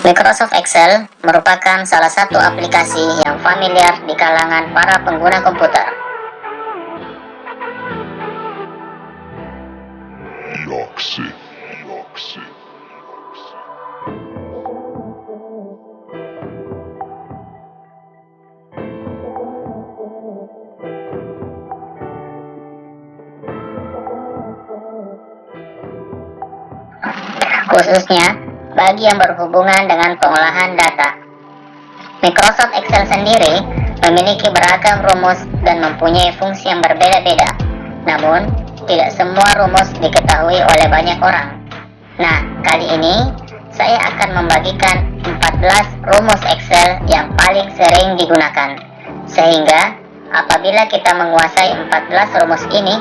Microsoft Excel merupakan salah satu aplikasi yang familiar di kalangan para pengguna komputer. Khususnya bagi yang berhubungan dengan pengolahan data. Microsoft Excel sendiri memiliki beragam rumus dan mempunyai fungsi yang berbeda-beda. Namun, tidak semua rumus diketahui oleh banyak orang. Nah, kali ini saya akan membagikan 14 rumus Excel yang paling sering digunakan. Sehingga, apabila kita menguasai 14 rumus ini,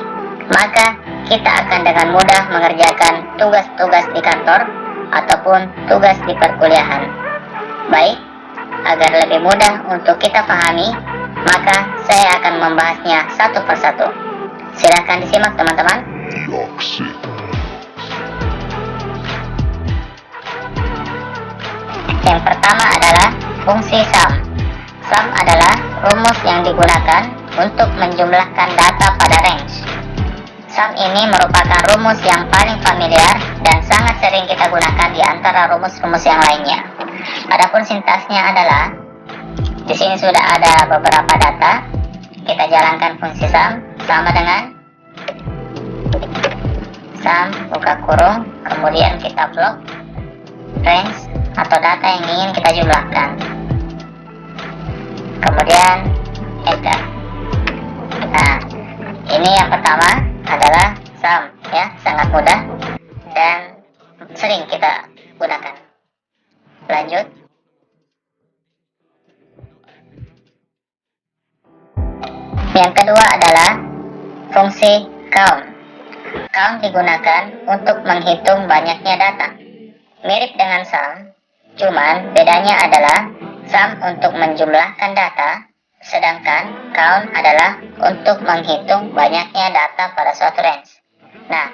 maka kita akan dengan mudah mengerjakan tugas-tugas di kantor ataupun tugas di perkuliahan. Baik, agar lebih mudah untuk kita pahami, maka saya akan membahasnya satu persatu. Silakan disimak teman-teman. Yang pertama adalah fungsi sum. Sum adalah rumus yang digunakan untuk menjumlahkan data pada range. Sum ini merupakan rumus yang paling familiar dan sangat sering kita gunakan di antara rumus-rumus yang lainnya. Adapun sintaksnya adalah, di sini sudah ada beberapa data. Kita jalankan fungsi sum sama dengan sum buka kurung, kemudian kita blok range atau data yang ingin kita jumlahkan, kemudian enter. Nah, ini yang pertama adalah sum, ya, sangat mudah dan sering kita gunakan. Lanjut. Yang kedua adalah fungsi count. Count digunakan untuk menghitung banyaknya data. Mirip dengan sum, cuman bedanya adalah sum untuk menjumlahkan data, sedangkan count adalah untuk menghitung banyaknya data pada suatu range. Nah,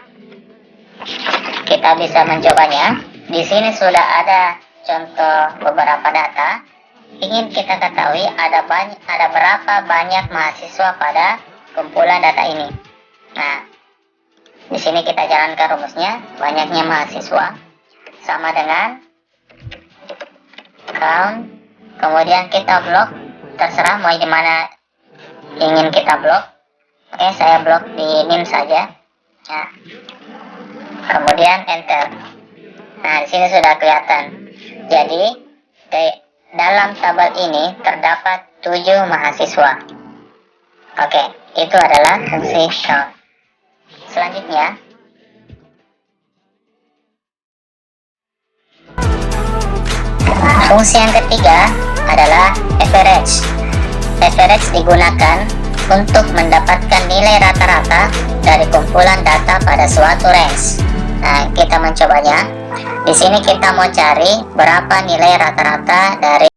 kita bisa mencobanya. Di sini sudah ada contoh beberapa data. Ingin kita ketahui ada berapa banyak mahasiswa pada kumpulan data ini. Nah, di sini kita jalankan rumusnya, banyaknya mahasiswa sama dengan count, kemudian kita blok, terserah mau di mana ingin kita blok. Oke, saya blok di nim saja. Nah, kemudian enter. Nah, di sini sudah kelihatan. Jadi, dalam tabel ini terdapat 7 mahasiswa. Oke, itu adalah fungsi count. Selanjutnya, fungsi yang ketiga adalah average. Average digunakan untuk mendapatkan nilai rata-rata dari kumpulan data pada suatu range. Nah, kita mencobanya. Di sini kita mau cari berapa nilai rata-rata dari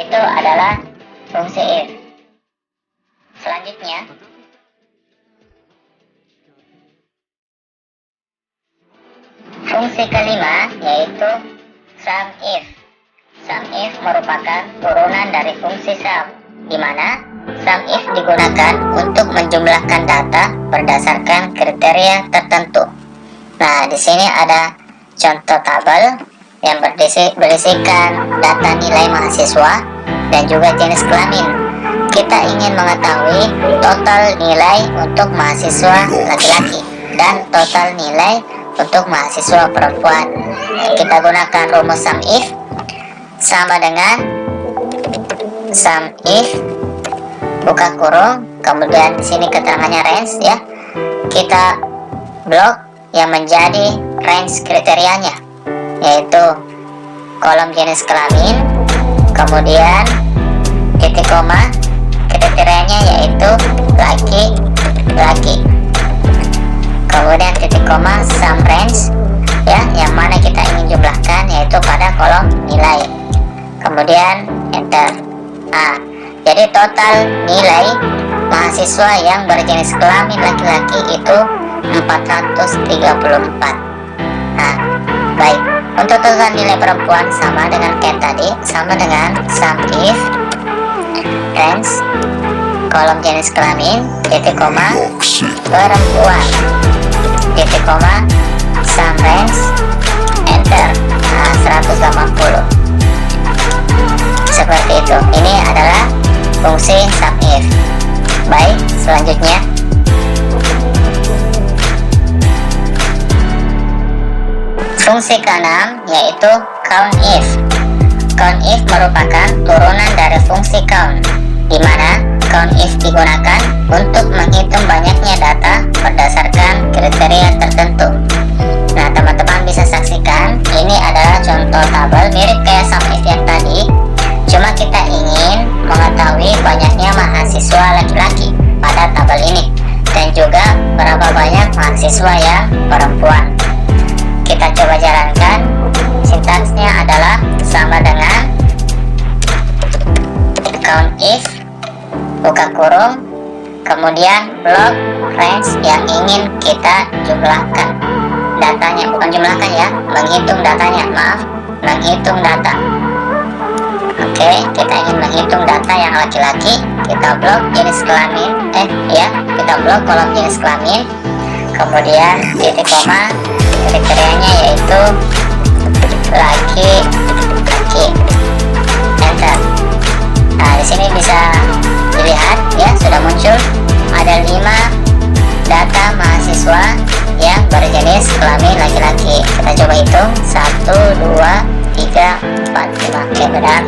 yaitu adalah fungsi if. Selanjutnya, fungsi kelima yaitu sum if. Sum if merupakan turunan dari fungsi sum, di mana sum if digunakan untuk menjumlahkan data berdasarkan kriteria tertentu. Nah, di sini ada contoh tabel yang berisikan data nilai mahasiswa dan juga jenis kelamin. Kita ingin mengetahui total nilai untuk mahasiswa laki-laki dan total nilai untuk mahasiswa perempuan. Kita gunakan rumus sum if sama dengan sum if buka kurung, kemudian di sini keterangannya range ya. Kita blok yang menjadi range kriterianya, yaitu kolom jenis kelamin, kemudian titik koma, kriterianya yaitu laki, kemudian titik koma sum range ya, yang mana kita ingin jumlahkan yaitu pada kolom nilai, kemudian enter. Jadi total nilai mahasiswa yang berjenis kelamin laki-laki itu 434. Baik, untuk total nilai perempuan sama dengan kayak tadi, sama dengan sum if range kolom jenis kelamin titik koma perempuan titik koma sum range enter. 180 seperti itu. Ini adalah fungsi sum if. Baik, selanjutnya fungsi keenam yaitu count if. Count if merupakan turunan dari fungsi count, di mana count if digunakan untuk menghitung banyaknya data berdasarkan kriteria tertentu. Nah, teman-teman bisa saksikan, ini adalah contoh tabel mirip kayak sum if yang tadi, cuma kita ingin mengetahui banyaknya mahasiswa laki-laki pada tabel ini dan juga berapa banyak mahasiswa yang perempuan. Kita coba jalankan. Sintaksnya adalah sama dengan count if buka kurung, kemudian blok range yang ingin kita jumlahkan datanya, bukan jumlahkan ya, menghitung datanya, menghitung data. Oke, kita ingin menghitung data yang laki-laki, kita blok jenis kelamin, kita blok kolom jenis kelamin, kemudian titik koma, kriterianya yaitu laki, enter. Nah, di sini bisa dilihat ya, sudah muncul ada 5 data mahasiswa yang berjenis kelamin laki-laki. Kita coba hitung 1, 2, 3, 4, 5. Oke, benar.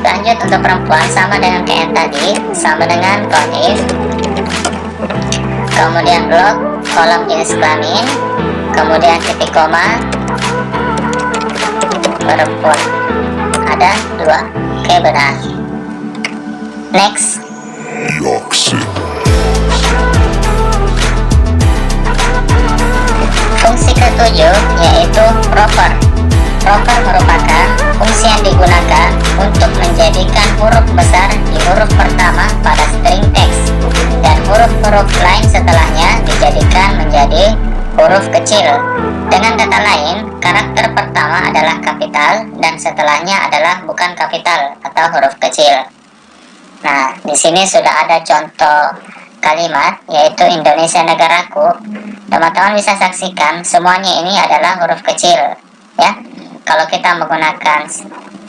Lanjut untuk perempuan sama dengan kayak yang tadi, sama dengan count if, kemudian blok kolom jenis kelamin, kemudian titik koma perempuan, ada 2. Oke, benar. Next. Fungsi ketujuh yaitu proper. Proper merupakan fungsi yang digunakan untuk menjadikan huruf besar di huruf pertama pada string teks dan huruf-huruf lain setelahnya dijadikan menjadi huruf kecil. Dengan kata lain, karakter pertama adalah kapital dan setelahnya adalah bukan kapital atau huruf kecil. Nah, di sini sudah ada contoh kalimat yaitu Indonesia negaraku. Teman-teman bisa saksikan semuanya ini adalah huruf kecil ya. Kalau kita menggunakan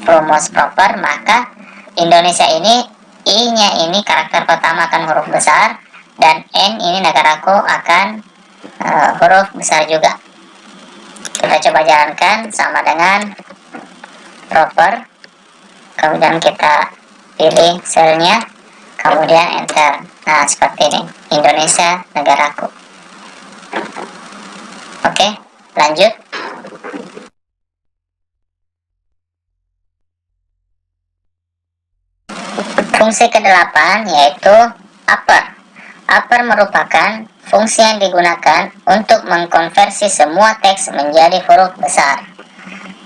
rumus proper, maka Indonesia ini I-nya ini karakter pertama akan huruf besar dan N ini negaraku akan huruf besar juga. Kita coba jalankan sama dengan proper, kemudian kita pilih selnya, kemudian enter. Nah, seperti ini, Indonesia negaraku. Oke, lanjut. Fungsi ke-8 yaitu upper. Upper merupakan fungsi yang digunakan untuk mengkonversi semua teks menjadi huruf besar.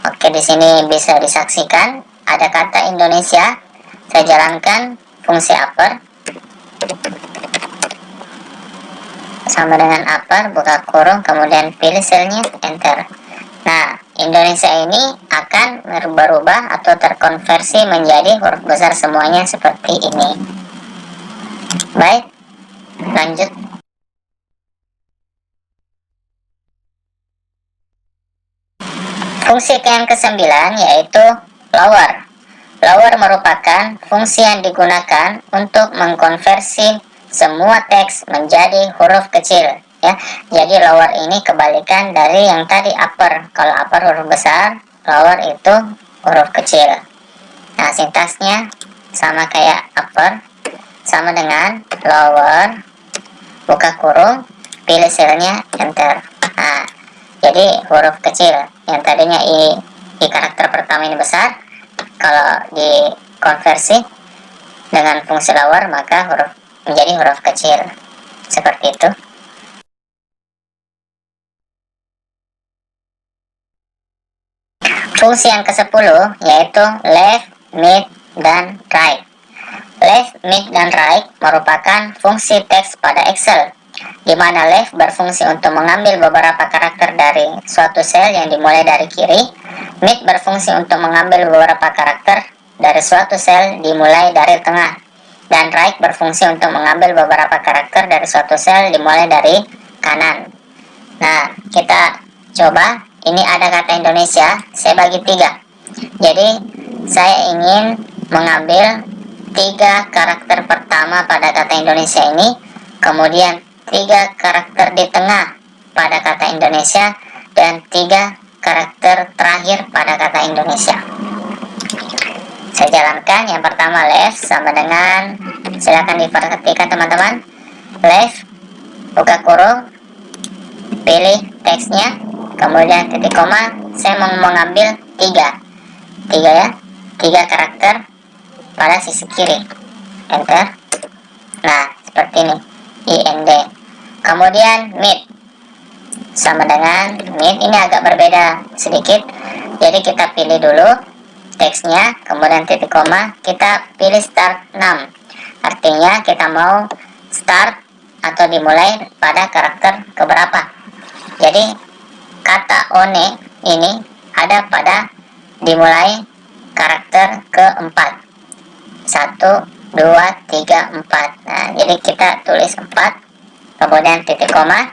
Oke, di sini bisa disaksikan ada kata Indonesia Saya jalankan fungsi upper sama dengan upper, buka kurung, kemudian pilih selnya, enter. Nah, Indonesia ini akan berubah atau terkonversi menjadi huruf besar semuanya seperti ini. Baik, lanjut. Fungsi yang ke-9 yaitu lower. Lower merupakan fungsi yang digunakan untuk mengkonversi semua teks menjadi huruf kecil, ya. Jadi lower ini kebalikan dari yang tadi upper. Kalau upper huruf besar, lower itu huruf kecil. Nah, sintaksnya sama kayak upper, sama dengan lower, buka kurung, pilih selnya, enter. Nah, jadi huruf kecil yang tadinya i karakter pertama ini besar, kalau dikonversi dengan fungsi lower maka huruf menjadi huruf kecil, seperti itu. Fungsi yang ke-10 yaitu left, mid, dan right. Left, mid, dan right merupakan fungsi teks pada Excel, di mana left berfungsi untuk mengambil beberapa karakter dari suatu sel yang dimulai dari kiri, mid berfungsi untuk mengambil beberapa karakter dari suatu sel dimulai dari tengah, dan right berfungsi untuk mengambil beberapa karakter dari suatu sel dimulai dari kanan. Nah, kita coba, ini ada kata Indonesia, saya bagi 3. Jadi, saya ingin mengambil 3 karakter pertama pada kata Indonesia ini, kemudian 3 karakter di tengah pada kata Indonesia, dan 3 karakter terakhir pada kata Indonesia. Saya jalankan. Yang pertama left sama dengan, silakan diperhatikan teman-teman, left, buka kurung, pilih teksnya, kemudian titik koma, saya mau mengambil 3 ya, 3 karakter pada sisi kiri, enter. Nah, seperti ini, IND. Kemudian mid sama dengan mid, ini agak berbeda sedikit, jadi kita pilih dulu teksnya, kemudian titik koma, kita pilih start 6, artinya kita mau start atau dimulai pada karakter keberapa. Jadi kata one ini ada pada dimulai karakter keempat, 1, 2, 3, 4. Nah, jadi kita tulis 4, kemudian titik koma,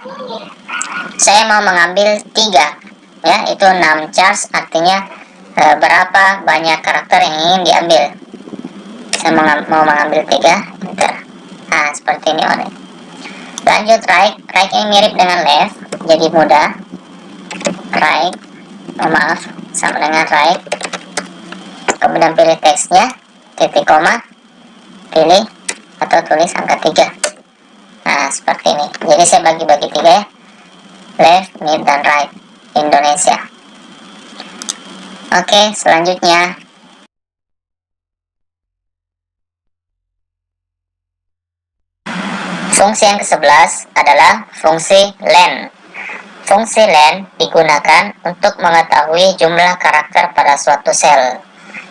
saya mau mengambil 3, ya, itu 6 charge, artinya berapa banyak karakter yang ingin diambil. Saya mau mengambil 3, enter. Nah, seperti ini one. Lanjut right ini mirip dengan left, jadi mudah. Right, maaf, sama dengan right, kemudian pilih teksnya, titik koma, pilih atau tulis angka 3. Nah, seperti ini. Jadi saya bagi-bagi 3 ya, left, mid, dan right Indonesia. Oke, selanjutnya fungsi yang ke-11 adalah fungsi len. Fungsi len digunakan untuk mengetahui jumlah karakter pada suatu sel.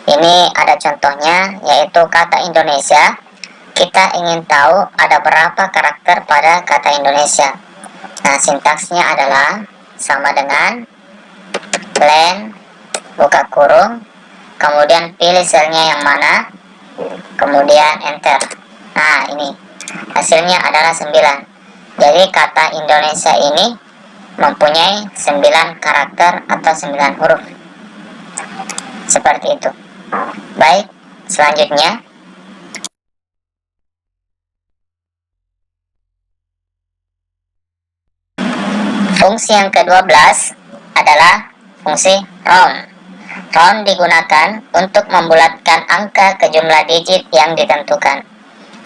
Ini ada contohnya, yaitu kata Indonesia. Kita ingin tahu ada berapa karakter pada kata Indonesia. Nah, sintaksnya adalah sama dengan len, buka kurung, kemudian pilih selnya yang mana, kemudian enter. Nah, ini hasilnya adalah 9. Jadi kata Indonesia ini mempunyai 9 karakter atau 9 huruf. Seperti itu. Baik, selanjutnya fungsi yang ke-12 adalah fungsi round. Round digunakan untuk membulatkan angka ke jumlah digit yang ditentukan.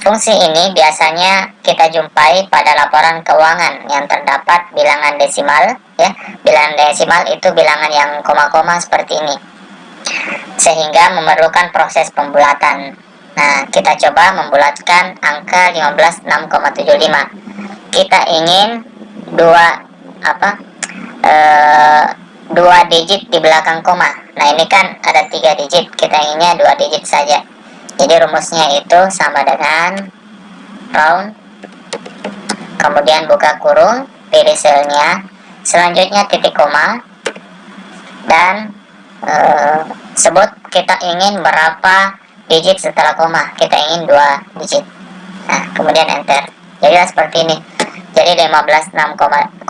Fungsi ini biasanya kita jumpai pada laporan keuangan yang terdapat bilangan desimal, ya. Bilangan desimal itu bilangan yang koma-koma seperti ini, sehingga memerlukan proses pembulatan. Nah, kita coba membulatkan angka 15,6,75. Kita ingin dua digit di belakang koma. Nah, ini kan ada 3 digit, kita inginnya 2 digit saja. Jadi rumusnya itu sama dengan round, kemudian buka kurung, pilih selnya, selanjutnya titik koma, dan sebut kita ingin berapa digit setelah koma. Kita ingin 2 digit. Nah, kemudian enter. Jadi seperti ini. Jadi 15,675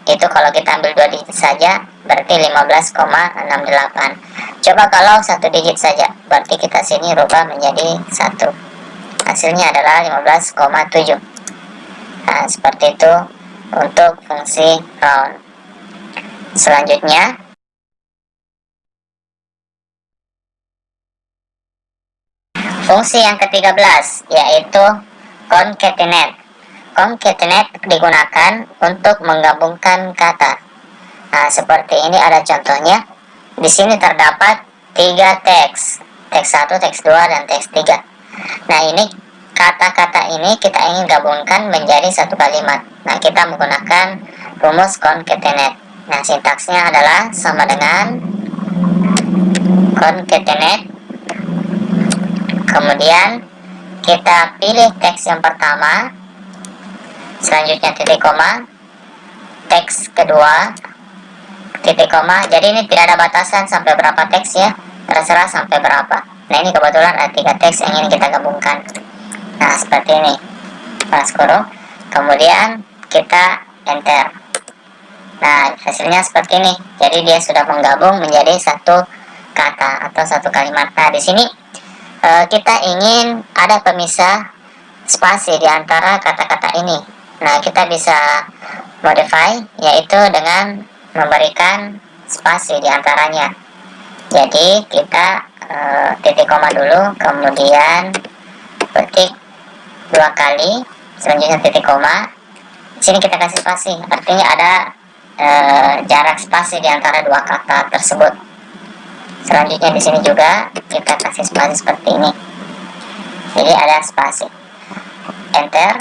itu kalau kita ambil 2 digit saja berarti 15,68. Coba kalau 1 digit saja, berarti kita sini rubah menjadi 1. Hasilnya adalah 15,7. Nah, seperti itu untuk fungsi round. Selanjutnya, fungsi yang ke-13 yaitu concatenate. Concatenate digunakan untuk menggabungkan kata. Nah, seperti ini ada contohnya. Di sini terdapat 3 teks. Teks 1, teks 2, dan teks 3. Nah, ini kata-kata ini kita ingin gabungkan menjadi satu kalimat. Nah, kita menggunakan rumus concatenate. Nah, sintaksnya adalah sama dengan concatenate. Kemudian kita pilih teks yang pertama, selanjutnya titik koma, teks kedua, titik koma. Jadi ini tidak ada batasan sampai berapa teks ya, terserah sampai berapa. Nah, ini kebetulan ada 3 teks yang ingin kita gabungkan. Nah, seperti ini, balas kurung, kemudian kita enter. Nah, hasilnya seperti ini. Jadi dia sudah menggabung menjadi satu kata atau satu kalimat. Nah, di sini kita ingin ada pemisah spasi di antara kata-kata ini. Nah, kita bisa modify, yaitu dengan memberikan spasi di antaranya. Jadi kita titik koma dulu, kemudian ketik 2 kali, selanjutnya titik koma. Di sini kita kasih spasi, artinya ada jarak spasi di antara 2 kata tersebut. Selanjutnya di sini juga kita kasih spasi seperti ini. Jadi ada spasi. Enter.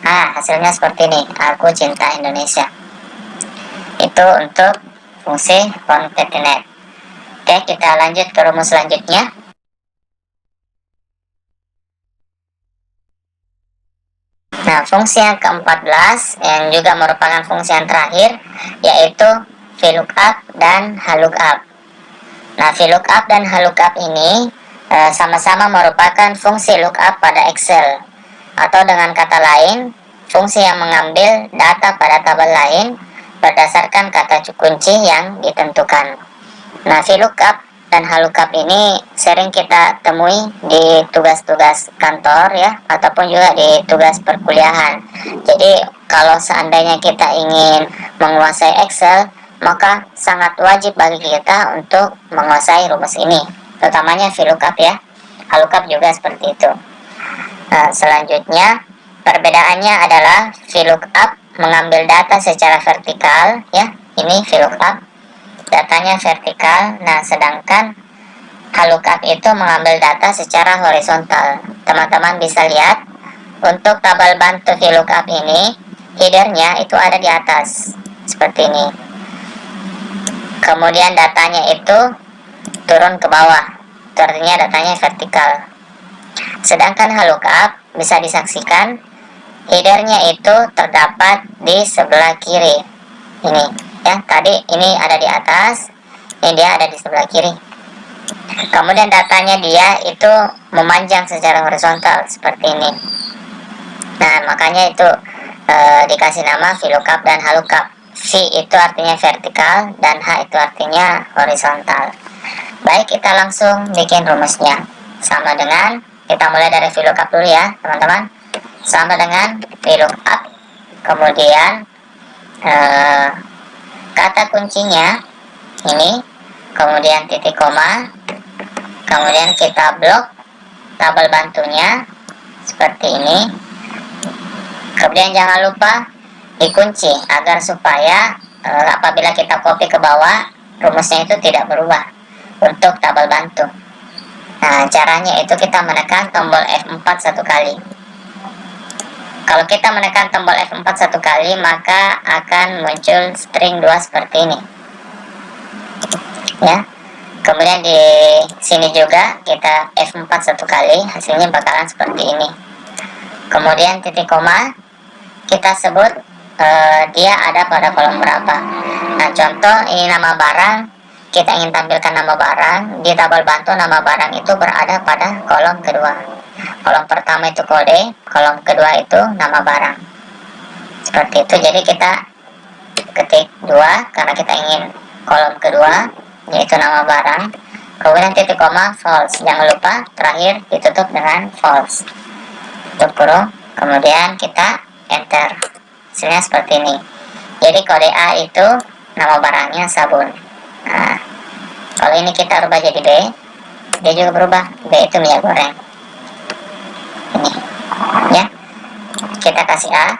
Nah, hasilnya seperti ini. Aku cinta Indonesia. Itu untuk fungsi concatenate. Oke, kita lanjut ke rumus selanjutnya. Nah, fungsi yang ke-14 yang juga merupakan fungsi yang terakhir yaitu VLOOKUP dan HLOOKUP. Nah, VLOOKUP dan HLOOKUP ini sama-sama merupakan fungsi lookup pada Excel, atau dengan kata lain, fungsi yang mengambil data pada tabel lain berdasarkan kata kunci yang ditentukan. Nah, VLOOKUP dan HLOOKUP ini sering kita temui di tugas-tugas kantor ya, ataupun juga di tugas perkuliahan. Jadi, kalau seandainya kita ingin menguasai Excel, maka sangat wajib bagi kita untuk menguasai rumus ini, terutamanya VLOOKUP ya. HLOOKUP juga seperti itu. Nah, selanjutnya perbedaannya adalah VLOOKUP mengambil data secara vertikal ya, ini VLOOKUP datanya vertikal. Nah, sedangkan HLOOKUP itu mengambil data secara horizontal. Teman-teman bisa lihat untuk tabel bantu VLOOKUP ini, headernya itu ada di atas seperti ini. Kemudian datanya itu turun ke bawah, itu artinya datanya vertikal. Sedangkan HLOOKUP bisa disaksikan headernya itu terdapat di sebelah kiri. Ini ya, tadi ini ada di atas, ini dia ada di sebelah kiri. Kemudian datanya dia itu memanjang secara horizontal seperti ini. Nah, makanya itu dikasih nama VLOOKUP dan HLOOKUP. V itu artinya vertikal dan H itu artinya horizontal. Baik, kita langsung bikin rumusnya. Sama dengan, kita mulai dari VLOOKUP dulu ya teman-teman. Sama dengan VLOOKUP, kemudian kata kuncinya ini, kemudian titik koma, kemudian kita blok tabel bantunya seperti ini. Kemudian jangan lupa dikunci agar supaya apabila kita copy ke bawah, rumusnya itu tidak berubah untuk tabel bantu. Nah, caranya itu kita menekan tombol F4 1 kali. Kalau kita menekan tombol F4 1 kali, maka akan muncul string 2 seperti ini ya. Kemudian di sini juga kita F4 satu kali, hasilnya bakalan seperti ini. Kemudian titik koma kita sebut dia ada pada kolom berapa. Nah, contoh ini nama barang, kita ingin tampilkan nama barang, di tabel bantu nama barang itu berada pada kolom kedua. Kolom pertama itu kode, kolom kedua itu nama barang. Seperti itu, jadi kita ketik 2 karena kita ingin kolom kedua yaitu nama barang, kemudian titik koma false, jangan lupa terakhir ditutup dengan false, tutup kurung, kemudian kita enter. Hasilnya seperti ini. Jadi kode A itu nama barangnya sabun. Nah, kalau ini kita rubah jadi B, dia juga berubah, B itu minyak goreng. Ini ya, kita kasih A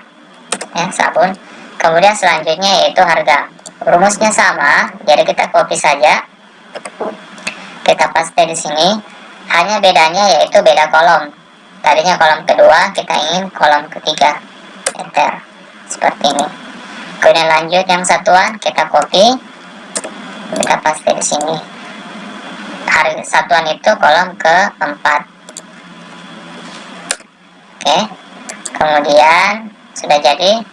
ya, sabun. Kemudian selanjutnya yaitu harga, rumusnya sama, jadi kita copy saja, kita paste di sini, hanya bedanya yaitu beda kolom. Tadinya kolom kedua, kita ingin kolom ketiga, enter, seperti ini. Kemudian lanjut yang satuan, kita copy, kita paste di sini, harga satuan itu kolom keempat. Oke, kemudian sudah jadi,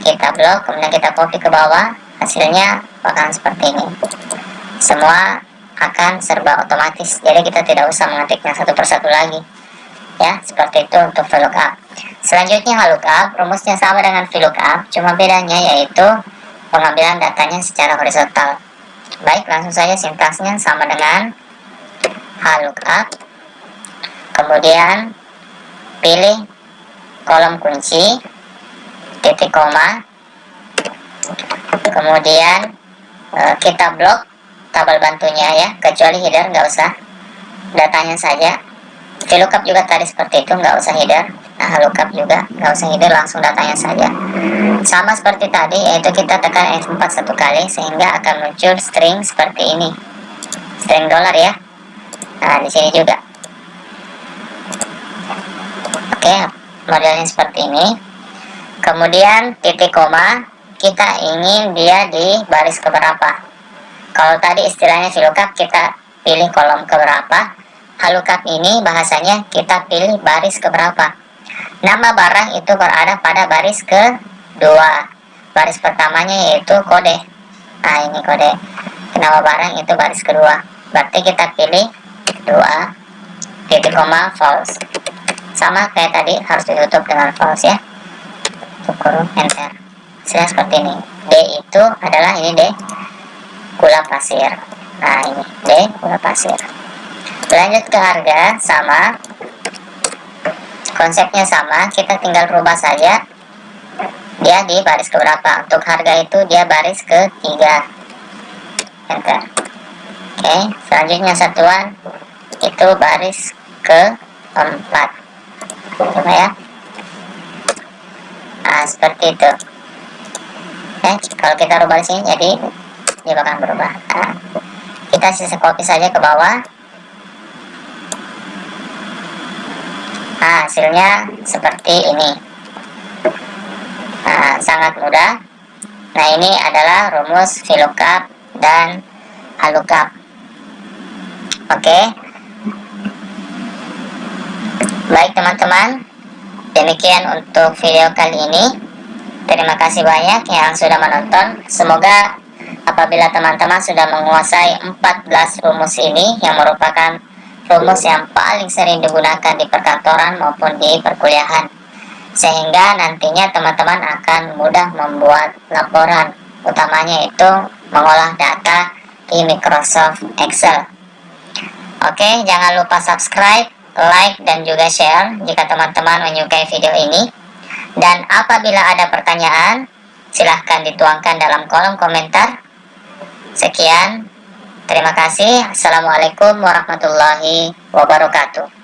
kita blok, kemudian kita copy ke bawah, hasilnya bakalan seperti ini. Semua akan serba otomatis, jadi kita tidak usah mengetiknya satu persatu lagi ya. Seperti itu untuk VLOOKUP. Selanjutnya HLOOKUP, rumusnya sama dengan VLOOKUP, cuma bedanya yaitu pengambilan datanya secara horizontal. Baik, langsung saja sintaksnya sama dengan HLOOKUP. Kemudian pilih kolom kunci, titik koma, kemudian kita blok tabel bantunya ya, kecuali header nggak usah, datanya saja. VLOOKUP juga tadi seperti itu, nggak usah header. Nah, HLOOKUP juga nggak usah header, langsung datanya saja. Sama seperti tadi, yaitu kita tekan F4 satu kali sehingga akan muncul string seperti ini, string dolar ya. Nah, di sini juga. Oke, modelnya seperti ini. Kemudian titik koma, kita ingin dia di baris keberapa. Kalau tadi istilahnya VLOOKUP kita pilih kolom keberapa, HLOOKUP ini bahasanya kita pilih baris keberapa. Nama barang itu berada pada baris kedua. Baris pertamanya yaitu kode. Nah, ini kode. Nama barang itu baris kedua. Berarti kita pilih 2 titik koma false. Sama kayak tadi, harus ditutup dengan false ya. Kurung, enter. Hasilnya seperti ini. D itu adalah ini D gula pasir. Nah, ini D gula pasir. Lanjut ke harga, sama, konsepnya sama, kita tinggal rubah saja dia di baris keberapa. Untuk harga itu dia baris ketiga, enter. Oke, selanjutnya satuan itu baris keempat. Coba ya. Nah, seperti itu. Kalau kita rubah di sini, jadi dia bakal berubah. Nah, kita sisa copy saja ke bawah. Nah, hasilnya seperti ini. Nah, sangat mudah. Nah, ini adalah rumus VLOOKUP dan HLOOKUP. Oke. Baik teman-teman, demikian untuk video kali ini. Terima kasih banyak yang sudah menonton. Semoga apabila teman-teman sudah menguasai 14 rumus ini, yang merupakan rumus yang paling sering digunakan di perkantoran maupun di perkuliahan, sehingga nantinya teman-teman akan mudah membuat laporan, utamanya itu mengolah data di Microsoft Excel. Oke, jangan lupa subscribe, like, dan juga share jika teman-teman menyukai video ini. Dan apabila ada pertanyaan, silahkan dituangkan dalam kolom komentar. Sekian, terima kasih. Assalamualaikum warahmatullahi wabarakatuh.